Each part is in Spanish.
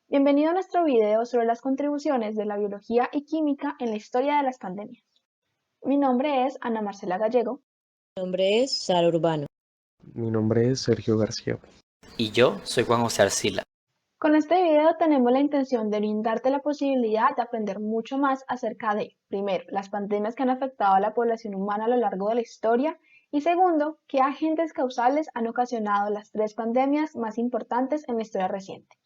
Bienvenido a nuestro video sobre las contribuciones de la biología y química en la historia de las pandemias. Mi nombre es Ana Marcela Gallego. Mi nombre es Sara Urbano. Mi nombre es Sergio García. Y yo soy Juan José Arcila. Con este video tenemos la intención de brindarte la posibilidad de aprender mucho más acerca de, primero, las pandemias que han afectado a la población humana a lo largo de la historia y segundo, qué agentes causales han ocasionado las tres pandemias más importantes en la historia reciente.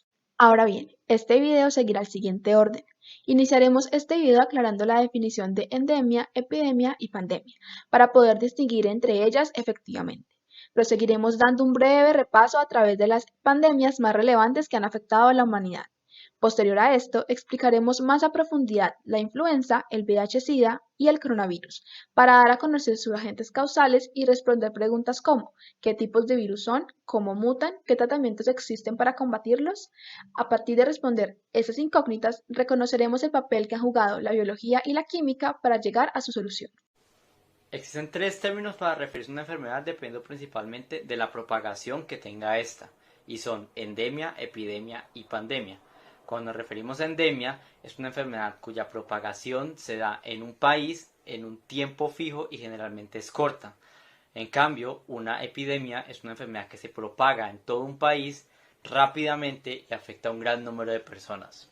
Ahora bien, este video seguirá el siguiente orden. Iniciaremos este video aclarando la definición de endemia, epidemia y pandemia, para poder distinguir entre ellas efectivamente. Proseguiremos dando un breve repaso a través de las pandemias más relevantes que han afectado a la humanidad. Posterior a esto, explicaremos más a profundidad la influenza, el VIH-Sida y el coronavirus, para dar a conocer sus agentes causales y responder preguntas como ¿qué tipos de virus son? ¿Cómo mutan? ¿Qué tratamientos existen para combatirlos? A partir de responder esas incógnitas, reconoceremos el papel que han jugado la biología y la química para llegar a su solución. Existen tres términos para referirse a una enfermedad dependiendo principalmente de la propagación que tenga esta, y son endemia, epidemia y pandemia. Cuando nos referimos a endemia, es una enfermedad cuya propagación se da en un país en un tiempo fijo y generalmente es corta. En cambio, una epidemia es una enfermedad que se propaga en todo un país rápidamente y afecta a un gran número de personas.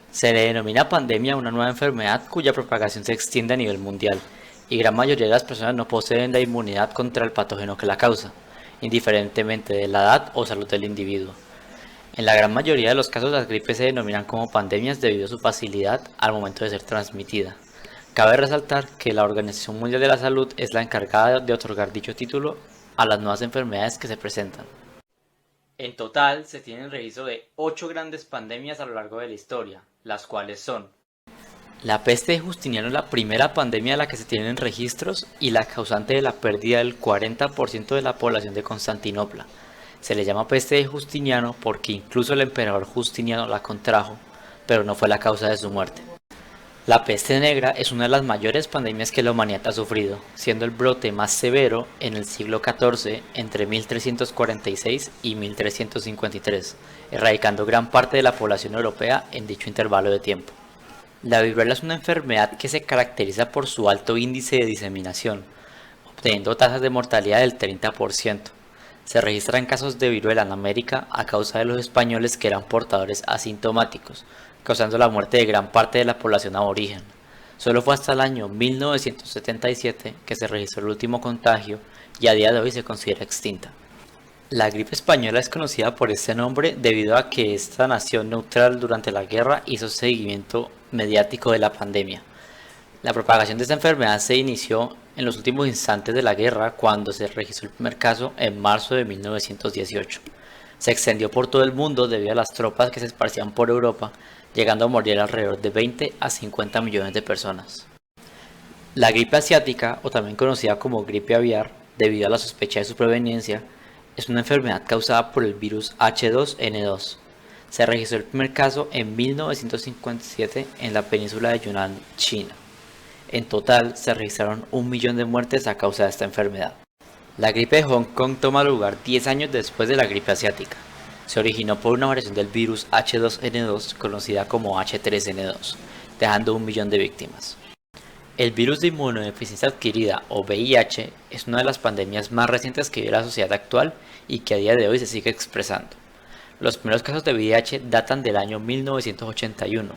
Se le denomina pandemia a una nueva enfermedad cuya propagación se extiende a nivel mundial, y gran mayoría de las personas no poseen la inmunidad contra el patógeno que la causa, indiferentemente de la edad o salud del individuo. En la gran mayoría de los casos las gripes se denominan como pandemias debido a su facilidad al momento de ser transmitida. Cabe resaltar que la Organización Mundial de la Salud es la encargada de otorgar dicho título a las nuevas enfermedades que se presentan. En total se tienen registro de 8 grandes pandemias a lo largo de la historia, las cuales son: la peste de Justiniano es la primera pandemia de la que se tienen registros y la causante de la pérdida del 40% de la población de Constantinopla. Se le llama peste de Justiniano porque incluso el emperador Justiniano la contrajo, pero no fue la causa de su muerte. La peste negra es una de las mayores pandemias que la humanidad ha sufrido, siendo el brote más severo en el siglo XIV entre 1346 y 1353, erradicando gran parte de la población europea en dicho intervalo de tiempo. La viruela es una enfermedad que se caracteriza por su alto índice de diseminación, obteniendo tasas de mortalidad del 30%. Se registran casos de viruela en América a causa de los españoles que eran portadores asintomáticos, causando la muerte de gran parte de la población aborigen. Solo fue hasta el año 1977 que se registró el último contagio y a día de hoy se considera extinta. La gripe española es conocida por este nombre debido a que esta nación neutral durante la guerra hizo seguimiento mediático de la pandemia. La propagación de esta enfermedad se inició en los últimos instantes de la guerra cuando se registró el primer caso en marzo de 1918. Se extendió por todo el mundo debido a las tropas que se esparcían por Europa, llegando a morir alrededor de 20 a 50 millones de personas. La gripe asiática, o también conocida como gripe aviar, debido a la sospecha de su proveniencia, es una enfermedad causada por el virus H2N2. Se registró el primer caso en 1957 en la península de Yunnan, China. En total se registraron 1 millón de muertes a causa de esta enfermedad. La gripe de Hong Kong toma lugar 10 años después de la gripe asiática. Se originó por una variación del virus H2N2 conocida como H3N2, dejando 1 millón de víctimas. El virus de inmunodeficiencia adquirida o VIH es una de las pandemias más recientes que vive la sociedad actual y que a día de hoy se sigue expresando. Los primeros casos de VIH datan del año 1981,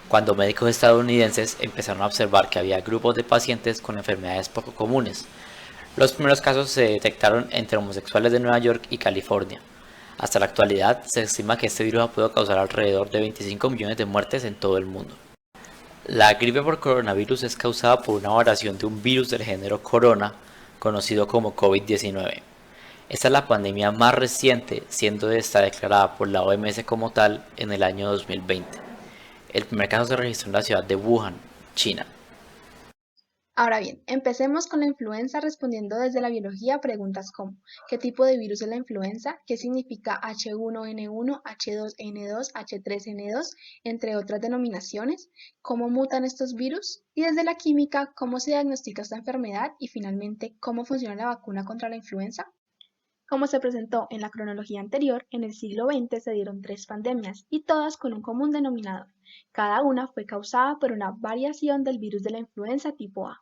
cuando médicos estadounidenses empezaron a observar que había grupos de pacientes con enfermedades poco comunes. Los primeros casos se detectaron entre homosexuales de Nueva York y California. Hasta la actualidad se estima que este virus ha podido causar alrededor de 25 millones de muertes en todo el mundo. La gripe por coronavirus es causada por una variación de un virus del género corona, conocido como COVID-19. Esta es la pandemia más reciente, siendo esta declarada por la OMS como tal en el año 2020. El primer caso se registró en la ciudad de Wuhan, China. Ahora bien, empecemos con la influenza respondiendo desde la biología a preguntas como ¿qué tipo de virus es la influenza? ¿Qué significa H1N1, H2N2, H3N2, entre otras denominaciones? ¿Cómo mutan estos virus? Y desde la química, ¿cómo se diagnostica esta enfermedad? Y finalmente, ¿cómo funciona la vacuna contra la influenza? Como se presentó en la cronología anterior, en el siglo XX se dieron 3 pandemias y todas con un común denominador. Cada una fue causada por una variación del virus de la influenza tipo A.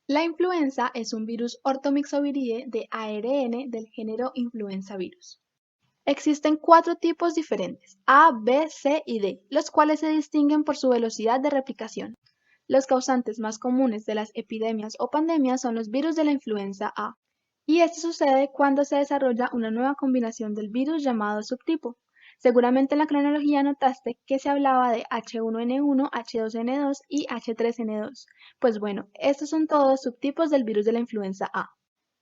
La influenza es un virus ortomixoviridae de ARN del género Influenza virus. Existen 4 tipos diferentes, A, B, C y D, los cuales se distinguen por su velocidad de replicación. Los causantes más comunes de las epidemias o pandemias son los virus de la influenza A, y esto sucede cuando se desarrolla una nueva combinación del virus llamado subtipo. Seguramente en la cronología notaste que se hablaba de H1N1, H2N2 y H3N2. Pues bueno, estos son todos subtipos del virus de la influenza A.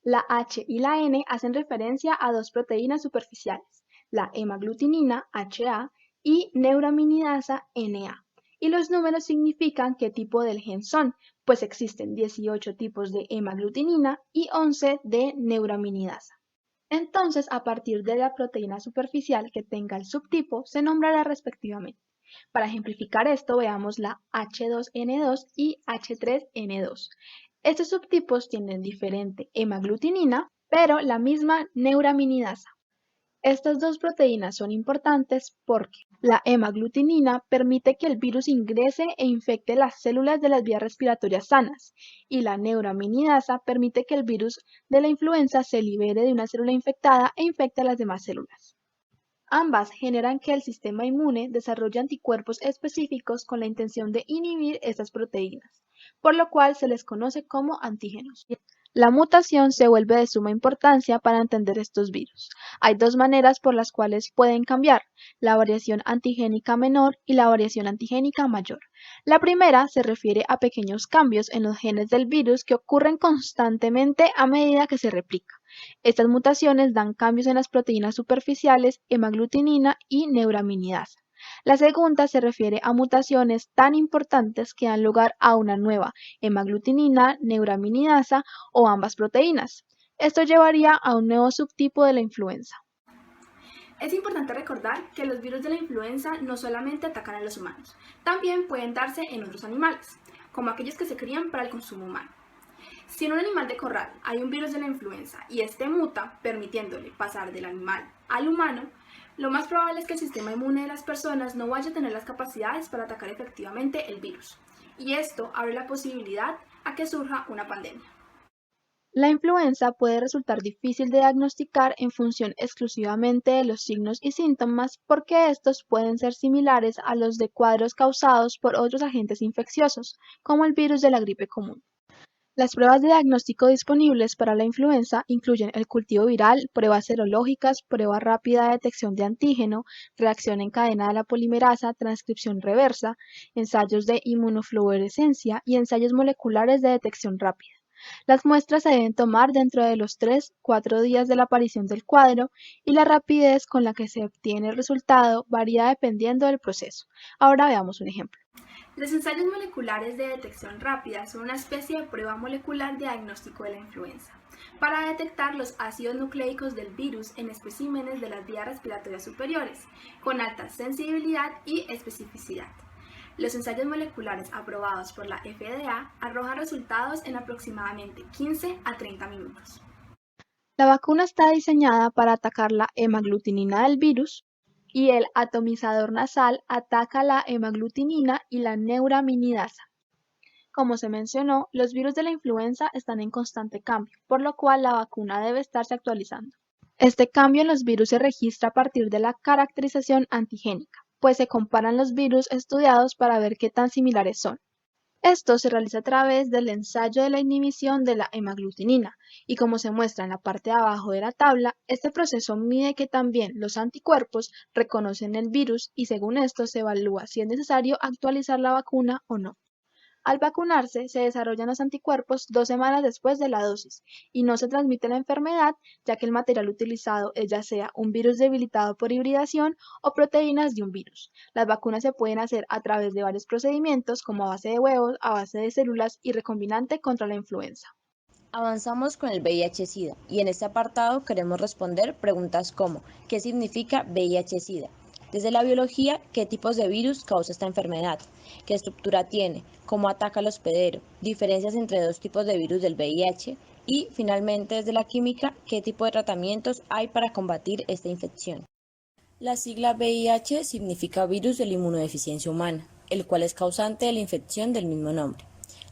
La H y la N hacen referencia a 2 proteínas superficiales, la hemaglutinina HA y neuraminidasa NA. Y los números significan qué tipo del gen son, pues existen 18 tipos de hemaglutinina y 11 de neuraminidasa. Entonces, a partir de la proteína superficial que tenga el subtipo, se nombrará respectivamente. Para ejemplificar esto, veamos la H2N2 y H3N2. Estos subtipos tienen diferente hemaglutinina, pero la misma neuraminidasa. Estas 2 proteínas son importantes porque la hemaglutinina permite que el virus ingrese e infecte las células de las vías respiratorias sanas y la neuraminidasa permite que el virus de la influenza se libere de una célula infectada e infecte a las demás células. Ambas generan que el sistema inmune desarrolle anticuerpos específicos con la intención de inhibir estas proteínas, por lo cual se les conoce como antígenos. La mutación se vuelve de suma importancia para entender estos virus. Hay 2 maneras por las cuales pueden cambiar, la variación antigénica menor y la variación antigénica mayor. La primera se refiere a pequeños cambios en los genes del virus que ocurren constantemente a medida que se replica. Estas mutaciones dan cambios en las proteínas superficiales, hemaglutinina y neuraminidasa. La segunda se refiere a mutaciones tan importantes que dan lugar a una nueva hemaglutinina, neuraminidasa o ambas proteínas. Esto llevaría a un nuevo subtipo de la influenza. Es importante recordar que los virus de la influenza no solamente atacan a los humanos, también pueden darse en otros animales, como aquellos que se crían para el consumo humano. Si en un animal de corral hay un virus de la influenza y este muta, permitiéndole pasar del animal al humano, lo más probable es que el sistema inmune de las personas no vaya a tener las capacidades para atacar efectivamente el virus, y esto abre la posibilidad a que surja una pandemia. La influenza puede resultar difícil de diagnosticar en función exclusivamente de los signos y síntomas porque estos pueden ser similares a los de cuadros causados por otros agentes infecciosos, como el virus de la gripe común. Las pruebas de diagnóstico disponibles para la influenza incluyen el cultivo viral, pruebas serológicas, prueba rápida de detección de antígeno, reacción en cadena de la polimerasa, transcripción reversa, ensayos de inmunofluorescencia y ensayos moleculares de detección rápida. Las muestras se deben tomar dentro de los 3-4 días de la aparición del cuadro y la rapidez con la que se obtiene el resultado varía dependiendo del proceso. Ahora veamos un ejemplo. Los ensayos moleculares de detección rápida son una especie de prueba molecular de diagnóstico de la influenza para detectar los ácidos nucleicos del virus en especímenes de las vías respiratorias superiores, con alta sensibilidad y especificidad. Los ensayos moleculares aprobados por la FDA arrojan resultados en aproximadamente 15 a 30 minutos. La vacuna está diseñada para atacar la hemaglutinina del virus y el atomizador nasal ataca la hemaglutinina y la neuraminidasa. Como se mencionó, los virus de la influenza están en constante cambio, por lo cual la vacuna debe estarse actualizando. Este cambio en los virus se registra a partir de la caracterización antigénica, pues se comparan los virus estudiados para ver qué tan similares son. Esto se realiza a través del ensayo de la inhibición de la hemaglutinina y como se muestra en la parte de abajo de la tabla, este proceso mide que también los anticuerpos reconocen el virus y según esto se evalúa si es necesario actualizar la vacuna o no. Al vacunarse, se desarrollan los anticuerpos 2 semanas después de la dosis y no se transmite la enfermedad, ya que el material utilizado es ya sea un virus debilitado por hibridación o proteínas de un virus. Las vacunas se pueden hacer a través de varios procedimientos, como a base de huevos, a base de células y recombinante contra la influenza. Avanzamos con el VIH-Sida y en este apartado queremos responder preguntas como ¿qué significa VIH-Sida? Desde la biología, qué tipos de virus causa esta enfermedad, qué estructura tiene, cómo ataca al hospedero, diferencias entre dos tipos de virus del VIH y, finalmente, desde la química, qué tipo de tratamientos hay para combatir esta infección. La sigla VIH significa virus de la inmunodeficiencia humana, el cual es causante de la infección del mismo nombre.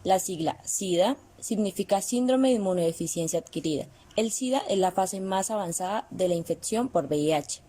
La sigla SIDA significa síndrome de inmunodeficiencia adquirida. El SIDA es la fase más avanzada de la infección por VIH.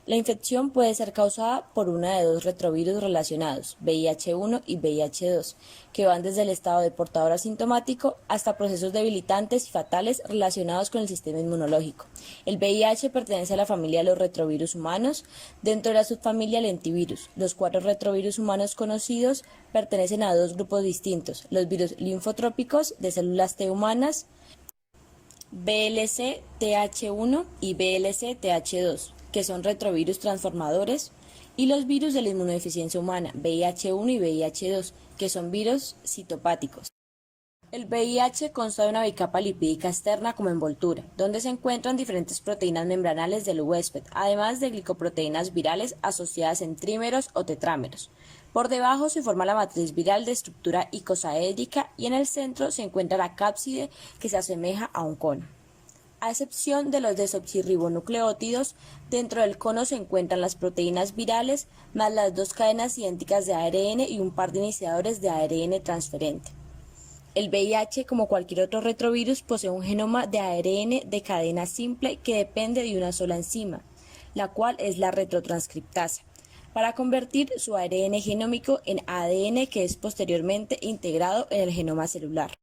La infección puede ser causada por una de dos retrovirus relacionados, VIH-1 y VIH-2, que van desde el estado de portador asintomático hasta procesos debilitantes y fatales relacionados con el sistema inmunológico. El VIH pertenece a la familia de los retrovirus humanos, dentro de la subfamilia lentivirus. Los 4 retrovirus humanos conocidos pertenecen a dos grupos distintos, los virus linfotrópicos de células T humanas, VLC-TH1 y VLC-TH2, que son retrovirus transformadores, y los virus de la inmunodeficiencia humana, VIH-1 y VIH-2, que son virus citopáticos. El VIH consta de una bicapa lipídica externa como envoltura, donde se encuentran diferentes proteínas membranales del huésped, además de glicoproteínas virales asociadas en trímeros o tetrámeros. Por debajo se forma la matriz viral de estructura icosaédrica y en el centro se encuentra la cápside que se asemeja a un cono. A excepción de los desoxirribonucleótidos, dentro del cono se encuentran las proteínas virales más las 2 cadenas idénticas de ARN y un par de iniciadores de ARN transferente. El VIH, como cualquier otro retrovirus, posee un genoma de ARN de cadena simple que depende de una sola enzima, la cual es la retrotranscriptasa, para convertir su ARN genómico en ADN que es posteriormente integrado en el genoma celular.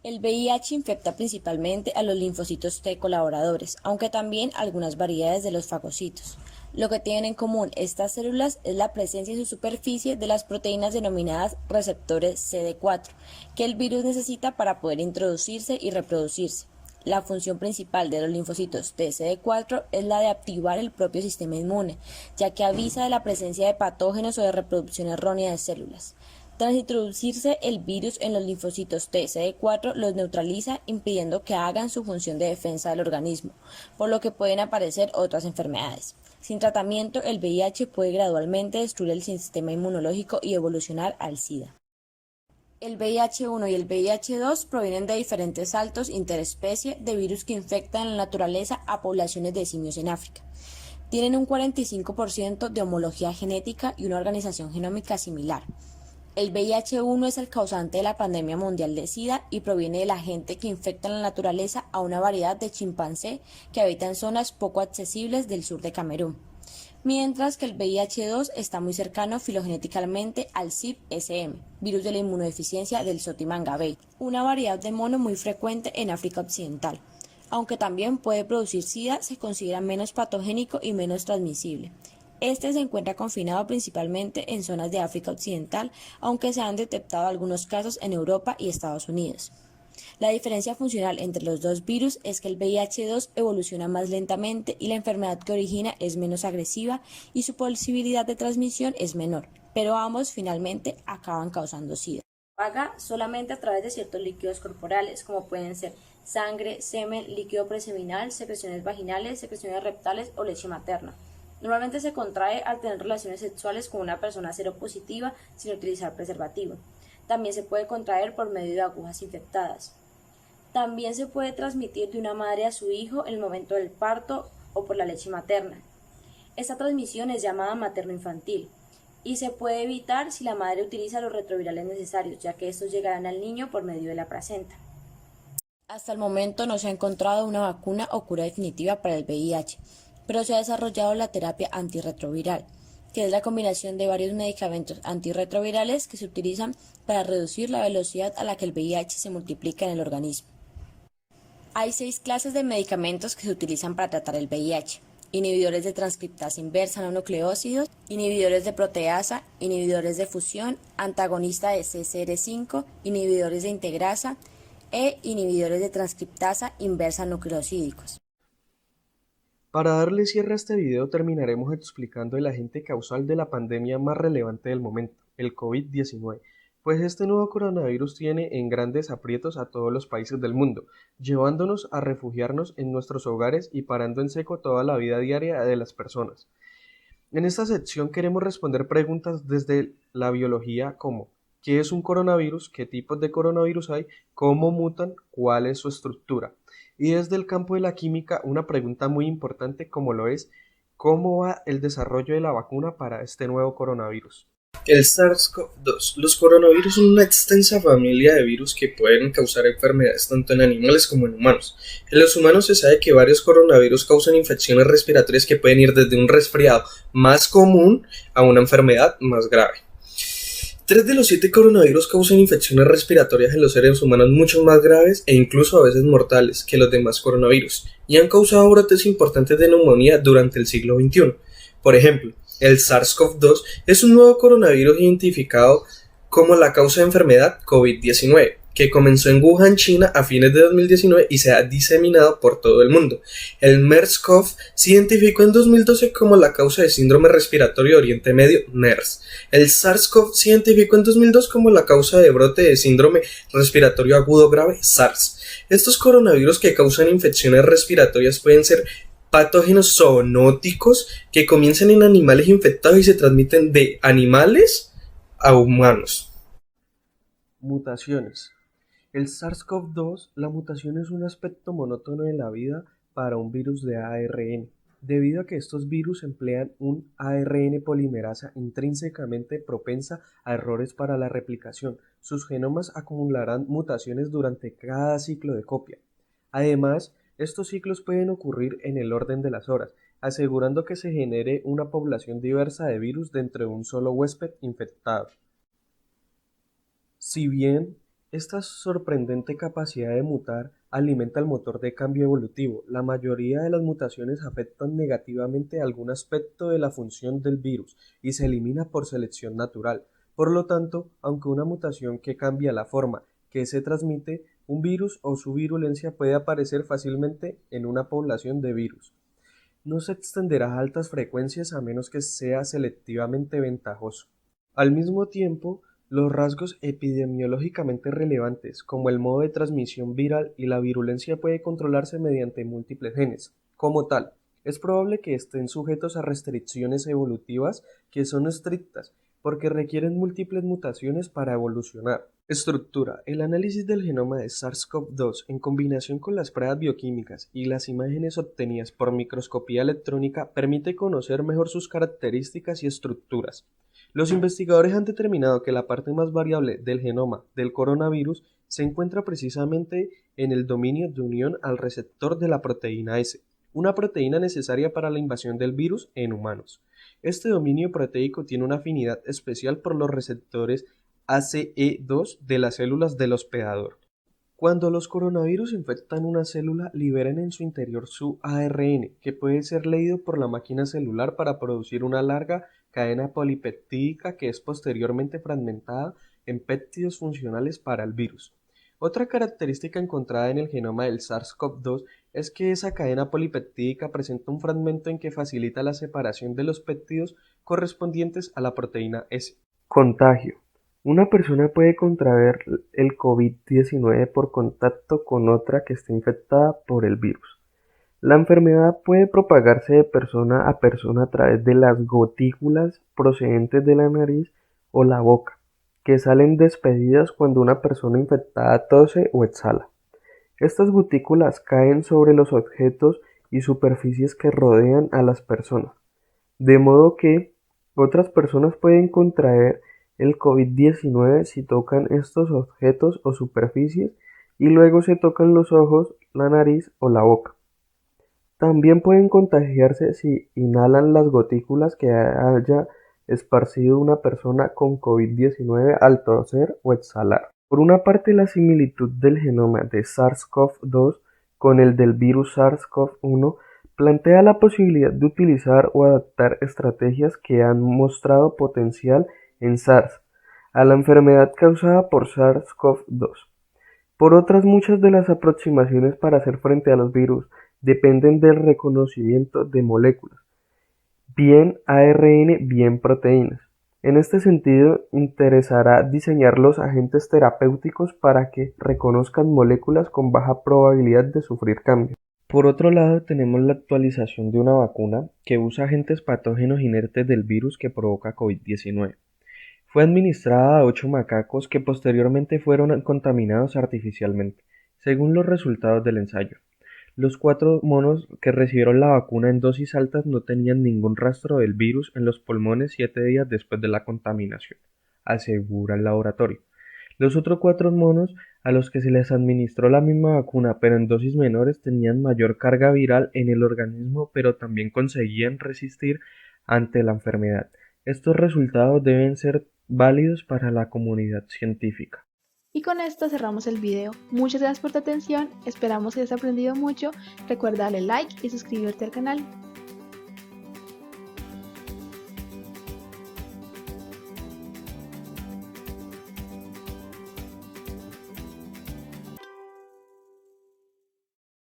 El VIH infecta principalmente a los linfocitos T colaboradores, aunque también algunas variedades de los fagocitos. Lo que tienen en común estas células es la presencia en su superficie de las proteínas denominadas receptores CD4, que el virus necesita para poder introducirse y reproducirse. La función principal de los linfocitos TCD4 es la de activar el propio sistema inmune, ya que avisa de la presencia de patógenos o de reproducción errónea de células. Tras introducirse el virus en los linfocitos TCD4, los neutraliza, impidiendo que hagan su función de defensa del organismo, por lo que pueden aparecer otras enfermedades. Sin tratamiento, el VIH puede gradualmente destruir el sistema inmunológico y evolucionar al SIDA. El VIH-1 y el VIH-2 provienen de diferentes saltos interespecie de virus que infectan en la naturaleza a poblaciones de simios en África. Tienen un 45% de homología genética y una organización genómica similar. El VIH-1 es el causante de la pandemia mundial de SIDA y proviene del agente que infecta en la naturaleza a una variedad de chimpancé que habita en zonas poco accesibles del sur de Camerún, mientras que el VIH-2 está muy cercano filogenéticamente al CIP-SM, virus de la inmunodeficiencia del Soti-Mangabey, una variedad de mono muy frecuente en África Occidental. Aunque también puede producir SIDA, se considera menos patogénico y menos transmisible. Este se encuentra confinado principalmente en zonas de África Occidental, aunque se han detectado algunos casos en Europa y Estados Unidos. La diferencia funcional entre los dos virus es que el VIH-2 evoluciona más lentamente y la enfermedad que origina es menos agresiva y su posibilidad de transmisión es menor, pero ambos finalmente acaban causando SIDA. Propaga solamente a través de ciertos líquidos corporales, como pueden ser sangre, semen, líquido preseminal, secreciones vaginales, secreciones rectales o leche materna. Normalmente se contrae al tener relaciones sexuales con una persona seropositiva sin utilizar preservativo. También se puede contraer por medio de agujas infectadas. También se puede transmitir de una madre a su hijo en el momento del parto o por la leche materna. Esta transmisión es llamada materno-infantil y se puede evitar si la madre utiliza los retrovirales necesarios, ya que estos llegarán al niño por medio de la placenta. Hasta el momento no se ha encontrado una vacuna o cura definitiva para el VIH, pero se ha desarrollado la terapia antirretroviral, que es la combinación de varios medicamentos antirretrovirales que se utilizan para reducir la velocidad a la que el VIH se multiplica en el organismo. Hay 6 clases de medicamentos que se utilizan para tratar el VIH: inhibidores de transcriptasa inversa no nucleócidos, inhibidores de proteasa, inhibidores de fusión, antagonista de CCR5, inhibidores de integrasa e inhibidores de transcriptasa inversa nucleosídicos. Para darle cierre a este video terminaremos explicando el agente causal de la pandemia más relevante del momento, el COVID-19, pues este nuevo coronavirus tiene en grandes aprietos a todos los países del mundo, llevándonos a refugiarnos en nuestros hogares y parando en seco toda la vida diaria de las personas. En esta sección queremos responder preguntas desde la biología como ¿qué es un coronavirus? ¿Qué tipos de coronavirus hay? ¿Cómo mutan? ¿Cuál es su estructura? Y desde el campo de la química, una pregunta muy importante como lo es ¿cómo va el desarrollo de la vacuna para este nuevo coronavirus? El SARS-CoV-2. Los coronavirus son una extensa familia de virus que pueden causar enfermedades tanto en animales como en humanos. En los humanos se sabe que varios coronavirus causan infecciones respiratorias que pueden ir desde un resfriado más común a una enfermedad más grave. 3 de los 7 coronavirus causan infecciones respiratorias en los seres humanos mucho más graves e incluso a veces mortales que los demás coronavirus, y han causado brotes importantes de neumonía durante el siglo XXI. Por ejemplo, el SARS-CoV-2 es un nuevo coronavirus identificado como la causa de enfermedad COVID-19, que comenzó en Wuhan, China a fines de 2019 y se ha diseminado por todo el mundo. El MERS-CoV se identificó en 2012 como la causa de síndrome respiratorio de Oriente Medio, MERS. El SARS-CoV se identificó en 2002 como la causa de brote de síndrome respiratorio agudo grave, SARS. Estos coronavirus que causan infecciones respiratorias pueden ser patógenos zoonóticos que comienzan en animales infectados y se transmiten de animales a humanos. Mutaciones. El SARS-CoV-2, la mutación es un aspecto monótono de la vida para un virus de ARN, debido a que estos virus emplean un ARN polimerasa intrínsecamente propensa a errores para la replicación. Sus genomas acumularán mutaciones durante cada ciclo de copia. Además, estos ciclos pueden ocurrir en el orden de las horas, asegurando que se genere una población diversa de virus dentro de un solo huésped infectado. Si bien esta sorprendente capacidad de mutar alimenta el motor de cambio evolutivo, la mayoría de las mutaciones afectan negativamente algún aspecto de la función del virus y se elimina por selección natural. Por lo tanto, aunque una mutación que cambia la forma que se transmite, un virus o su virulencia puede aparecer fácilmente en una población de virus. No se extenderá a altas frecuencias a menos que sea selectivamente ventajoso. Al mismo tiempo, los rasgos epidemiológicamente relevantes, como el modo de transmisión viral y la virulencia, puede controlarse mediante múltiples genes. Como tal, es probable que estén sujetos a restricciones evolutivas que son estrictas, porque requieren múltiples mutaciones para evolucionar. Estructura. El análisis del genoma de SARS-CoV-2 en combinación con las pruebas bioquímicas y las imágenes obtenidas por microscopía electrónica permite conocer mejor sus características y estructuras. Los investigadores han determinado que la parte más variable del genoma del coronavirus se encuentra precisamente en el dominio de unión al receptor de la proteína S, una proteína necesaria para la invasión del virus en humanos. Este dominio proteico tiene una afinidad especial por los receptores ACE2 de las células del hospedador. Cuando los coronavirus infectan una célula, liberan en su interior su ARN, que puede ser leído por la máquina celular para producir una larga cadena polipeptídica que es posteriormente fragmentada en péptidos funcionales para el virus. Otra característica encontrada en el genoma del SARS-CoV-2 es que esa cadena polipeptídica presenta un fragmento en que facilita la separación de los péptidos correspondientes a la proteína S. Contagio. Una persona puede contraer el COVID-19 por contacto con otra que esté infectada por el virus. La enfermedad puede propagarse de persona a persona a través de las gotículas procedentes de la nariz o la boca, que salen despedidas cuando una persona infectada tose o exhala. Estas gotículas caen sobre los objetos y superficies que rodean a las personas, de modo que otras personas pueden contraer el COVID-19 si tocan estos objetos o superficies y luego se tocan los ojos, la nariz o la boca. También pueden contagiarse si inhalan las gotículas que haya esparcido una persona con COVID-19 al toser o exhalar. Por una parte, la similitud del genoma de SARS-CoV-2 con el del virus SARS-CoV-1 plantea la posibilidad de utilizar o adaptar estrategias que han mostrado potencial en SARS, a la enfermedad causada por SARS-CoV-2. Por otras, muchas de las aproximaciones para hacer frente a los virus dependen del reconocimiento de moléculas, bien ARN, bien proteínas. En este sentido, interesará diseñar los agentes terapéuticos para que reconozcan moléculas con baja probabilidad de sufrir cambios. Por otro lado, tenemos la actualización de una vacuna que usa agentes patógenos inertes del virus que provoca COVID-19. Fue administrada a 8 macacos que posteriormente fueron contaminados artificialmente, según los resultados del ensayo. Los 4 monos que recibieron la vacuna en dosis altas no tenían ningún rastro del virus en los pulmones 7 días después de la contaminación, asegura el laboratorio. Los otros 4 monos a los que se les administró la misma vacuna pero en dosis menores tenían mayor carga viral en el organismo pero también conseguían resistir ante la enfermedad. Estos resultados deben ser válidos para la comunidad científica. Y con esto cerramos el video. Muchas gracias por tu atención, esperamos que hayas aprendido mucho. Recuerda darle like y suscribirte al canal.